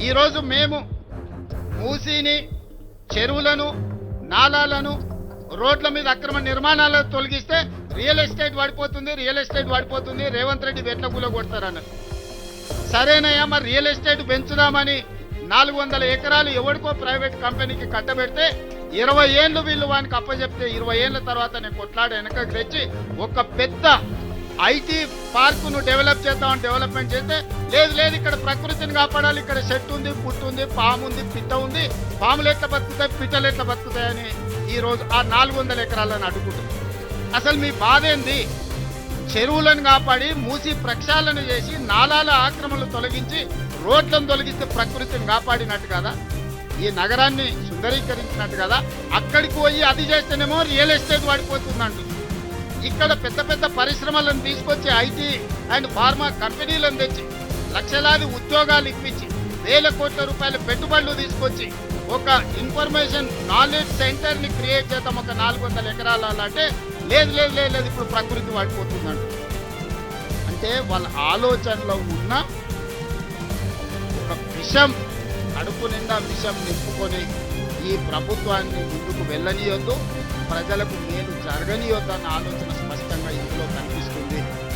ఈరోజు మేము మూసీని, చెరువులను, నాలాలను, రోడ్ల మీద అక్రమ నిర్మాణాలను తొలగిస్తే రియల్ ఎస్టేట్ పడిపోతుంది, రేవంత్ రెడ్డి వెట్ల కూల కొడతారన్నారు. సరేనయ్యా, మరి రియల్ ఎస్టేట్ పెంచుదామని 400 ఎకరాలు ఎవరికో ప్రైవేట్ కంపెనీకి కట్టబెడితే 20 ఏళ్ళు వీళ్ళు వానికి అప్పచెప్తే 20 ఏళ్ళ తర్వాత నేను కొట్లాడి వెనకకు తెచ్చి ఒక పెద్ద ఐటీ పార్కును డెవలప్మెంట్ చేస్తే లేదు ఇక్కడ ప్రకృతిని కాపాడాలి, ఇక్కడ చెట్టు ఉంది, పుట్టు ఉంది, పాము ఉంది, పిట్ట ఉంది, పాములు ఎట్లా బతుకుతాయి, పిట్టలు ఎట్లా బతుకుతాయని ఈరోజు ఆ 400 ఎకరాలను అడుగుతుంది. అసలు మీ బాధ ఏంది? చెరువులను కాపాడి మూసి ప్రక్షాళన చేసి నాలాల ఆక్రమణలు తొలగించి రోడ్లను తొలగిస్తే ప్రకృతిని కాపాడినట్టు కదా, ఈ నగరాన్ని సుందరీకరించినట్టు కదా. అక్కడికి పోయి అది చేస్తేనేమో రియల్ ఎస్టేట్ పడిపోతుందంటుంది. ఇక్కడ పెద్ద పరిశ్రమలను తీసుకొచ్చి ఐటీ అండ్ ఫార్మా కంపెనీలను తెచ్చి లక్షలాది ఉద్యోగాలు ఇప్పించి వేల కోట్ల రూపాయల పెట్టుబడులు తీసుకొచ్చి ఒక ఇన్ఫర్మేషన్ నాలెడ్జ్ సెంటర్ని క్రియేట్ చేద్దాం ఒక 400 ఎకరాల అంటే లేదు ఇప్పుడు ప్రకృతి పడిపోతుందంట. అంటే వాళ్ళ ఆలోచనలో ఉన్న ఒక విషం, కడుపు నిండా విషం నింపుకొని ఈ ప్రభుత్వాన్ని ముందుకు వెళ్ళనీయొద్దు, ప్రజలకు మేలు జరగనీయొద్దు అన్న ఆలోచన స్పష్టంగా ఇందులో కనిపిస్తుంది.